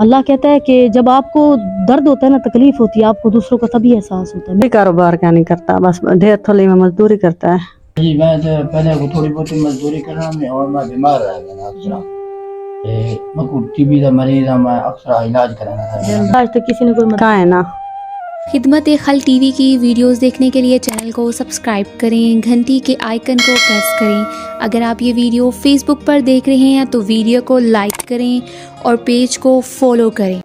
اللہ کہتا ہے کہ جب آپ کو درد ہوتا ہے نا، تکلیف ہوتی ہے آپ کو، دوسروں کا تبھی احساس ہوتا ہے۔ کاروبار کیا نہیں کرتا، بس ڈھیر تھولی میں مزدوری کرتا ہے۔ جی میں تو پہلے کو تھوڑی بہت مزدوری کرنا میں، اور میں بیمار رہ گیا اکثر، میں کو ٹی بی کا مریض ہوں، میں اکثر علاج کرانا ہے۔ آج تک کسی نے کوئی کہاں ہے نا خدمت خلق ٹی وی کی ویڈیوز دیکھنے کے لیے چینل کو سبسکرائب کریں، گھنٹی کے آئیکن کو پریس کریں۔ اگر آپ یہ ویڈیو فیس بک پر دیکھ رہے ہیں تو ویڈیو کو لائک کریں اور پیج کو فالو کریں۔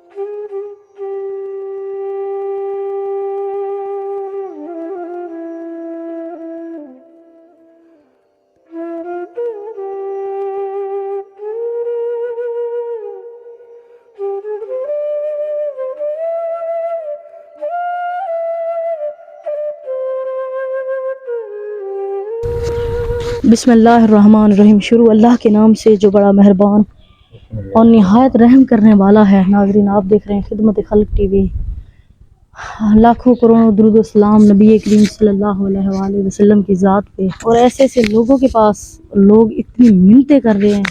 بسم اللہ الرحمن الرحیم، شروع اللہ کے نام سے جو بڑا مہربان اور نہایت رحم کرنے والا ہے۔ ناظرین آپ دیکھ رہے ہیں خدمت خلق ٹی وی۔ لاکھوں کروڑوں درود و سلام نبی کریم صلی اللہ علیہ وآلہ وسلم کی ذات پہ، اور ایسے ایسے لوگوں کے پاس لوگ اتنی منتیں کر رہے ہیں،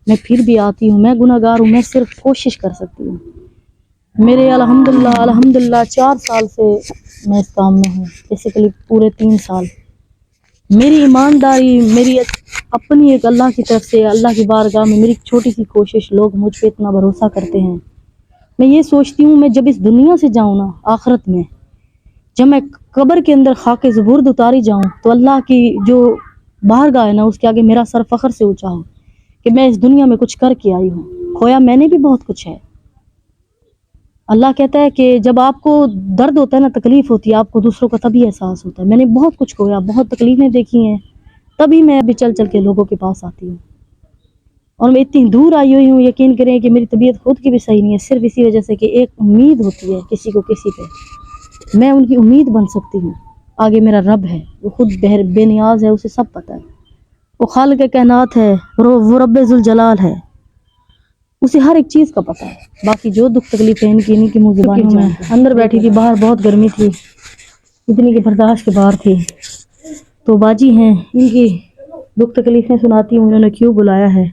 میں پھر بھی آتی ہوں۔ میں گناہ گار ہوں، میں صرف کوشش کر سکتی ہوں۔ میرے الحمدللہ 4 سال سے میں اس کام میں ہوں، بیسیکلی پورے 3 سال۔ میری ایمانداری، میری اپنی ایک اللہ کی طرف سے، اللہ کی بارگاہ میں میری چھوٹی سی کوشش، لوگ مجھ پہ اتنا بھروسہ کرتے ہیں۔ میں یہ سوچتی ہوں میں جب اس دنیا سے جاؤں نا، آخرت میں جب میں قبر کے اندر خاک زبورد اتاری جاؤں تو اللہ کی جو بارگاہ ہے نا، اس کے آگے میرا سر فخر سے اونچا ہو کہ میں اس دنیا میں کچھ کر کے آئی ہوں۔ کھویا میں نے بھی بہت کچھ ہے۔ اللہ کہتا ہے کہ جب آپ کو درد ہوتا ہے نا، تکلیف ہوتی ہے آپ کو، دوسروں کا تبھی احساس ہوتا ہے۔ میں نے بہت کچھ کھویا، بہت تکلیفیں دیکھی ہیں، تبھی میں ابھی چل چل کے لوگوں کے پاس آتی ہوں۔ اور میں اتنی دور آئی ہوئی ہوں، یقین کریں کہ میری طبیعت خود کی بھی صحیح نہیں ہے، صرف اسی وجہ سے کہ ایک امید ہوتی ہے کسی کو کسی پہ، میں ان کی امید بن سکتی ہوں۔ آگے میرا رب ہے، وہ خود بے نیاز ہے، اسے سب پتہ ہے، وہ خالق کائنات ہے، وہ رب ذوالجلال ہے، اسے ہر ایک چیز کا پتہ ہے۔ باقی جو دکھ تکلیفیں ان کی منہ زبانی جانتے ہیں۔ اندر بیٹھی تھی، باہر بہت گرمی تھی، اتنی کہ برداشت کے باہر تھی، تو باجی ہیں، ان کی دکھ تکلیفیں سناتی ہوں، انہوں نے کیوں بلایا ہے۔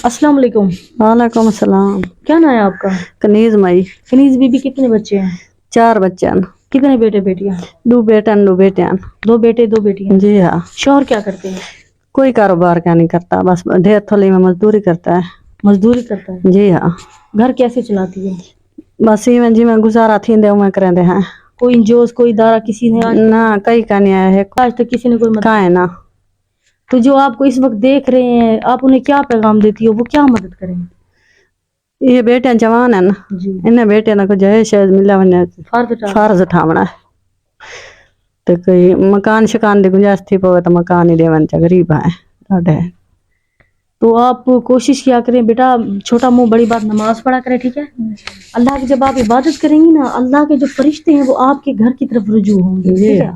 السلام علیکم۔ وعلیکم السلام۔ کیا نام ہے آپ کا؟ کنیز مئی۔ کنیز بی بی، کتنے بچے ہیں؟ 4 بچے ہیں۔ کتنے بیٹے بیٹیاں؟ 2 بیٹے 2 بیٹیاں۔ 2 بیٹے 2 بیٹیاں؟ جی ہاں۔ شوہر کیا کرتے ہیں؟ کوئی کاروبار کیا نہیں کرتا، بس ڈھیر تھولی میں مزدوری کرتا ہے۔ مزدوری کرتا ہے؟ جی ہاں۔ گھر کیسے چلاتی ہے؟ بس جی میں گزارا تھی دے میں کریں دے ہیں۔ کوئی انجوز، کوئی ادارہ کسی نے نہ کئی کا نہیں آیا ہے، آج تک کسی نے کوئی مدد؟ کہاں ہے نا۔ تو جو آپ کو اس وقت دیکھ رہے ہیں، آپ انہیں کیا پیغام دیتی ہو، وہ کیا مدد کریں؟ یہ بیٹے جوان ہیں نا، جی، انہیں بیٹے نہ کچھ ہے شاید ملا ونے فرض اٹھاونا ہے، تو کوئی مکان شکان دی گنجائش تھی پوے تو مکان ہی دیون چا، غریب ہیں۔ تو آپ کوشش کیا کریں بیٹا، چھوٹا منہ بڑی بات، نماز پڑھا کریں، ٹھیک ہے؟ اللہ کی جب آپ عبادت کریں گی نا، اللہ کے جو فرشتے ہیں وہ آپ کے گھر کی طرف رجوع ہوں گے، ٹھیک ہے؟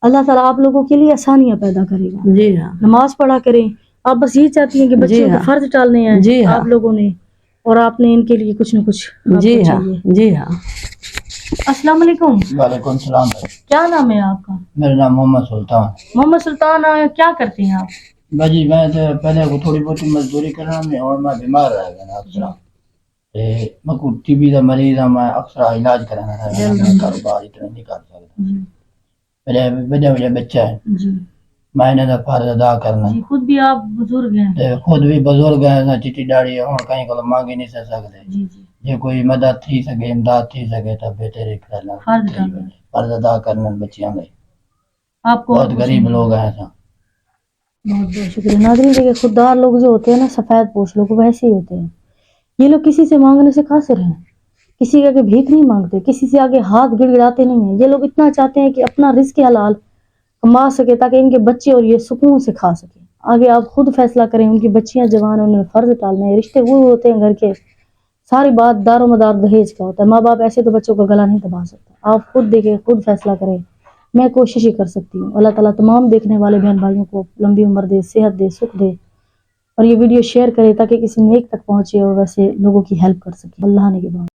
اللہ تعالیٰ آپ لوگوں کے لیے آسانیاں پیدا کرے گا۔ جی ہاں۔ نماز پڑھا کریں۔ آپ بس یہ چاہتی ہیں کہ بچوں کو فرض ٹالنے ہیں آپ لوگوں نے، اور آپ نے ان کے لیے کچھ نہ کچھ جی ہاں۔ جی ہاں۔ السلام علیکم۔ وعلیکم السلام۔ کیا نام ہے آپ کا؟ میرا نام محمد سلطان۔ محمد سلطان، کیا کرتے ہیں آپ؟ جی میں تو پہلے کو تھوڑی بہت مزدوری کرنا میں، اور میں بیمار رہ گیا اکثر، میں کو ٹی بی کا مریض ہوں، میں اکثر علاج کرانا ہے، میں کاروبار اتنا نہیں کر سکتا۔ میرے بڑے بڑے بچے ہیں، میں انہیں کا فرض ادا کرنا، خود بھی آپ بزرگ ہیں؟ خود بھی بزرگ ہیں، چٹی ڈاڑی ہوں، کہیں کو مانگ ہی نہیں سکتے۔ جی کوئی مدد تھی سکے، امداد تھی سکے تو بہتر کرنا، فرض ادا کرنا بچیاں میں۔ آپ کو بہت غریب لوگ ہیں۔ بہت بہت شکریہ۔ ناظرین دیکھیں، خوددار لوگ جو ہوتے ہیں نا، سفید پوش لوگ، ویسے ہی ہوتے ہیں۔ یہ لوگ کسی سے مانگنے سے قاصر ہیں، کسی کے آگے بھیک نہیں مانگتے، کسی سے آگے ہاتھ گڑ گڑاتے نہیں ہیں۔ یہ لوگ اتنا چاہتے ہیں کہ اپنا رزق حلال کما سکے تاکہ ان کے بچے اور یہ سکون سے کھا سکیں۔ آگے آپ خود فیصلہ کریں، ان کی بچیاں جوان ہیں، انہوں نے فرض ٹالنا ہے، رشتے وہ ہوتے ہیں گھر کے، ساری بات دار و مدار دہیج کا ہوتا ہے۔ ماں باپ ایسے تو بچوں کا گلا نہیں دبا سکتا۔ آپ خود دیکھیں، خود فیصلہ کریں۔ میں کوشش ہی کر سکتی ہوں۔ اللہ تعالیٰ تمام دیکھنے والے بہن بھائیوں کو لمبی عمر دے، صحت دے، سکھ دے، اور یہ ویڈیو شیئر کرے تاکہ کسی نیک تک پہنچے اور ویسے لوگوں کی ہیلپ کر سکے۔ اللہ نے کے بعد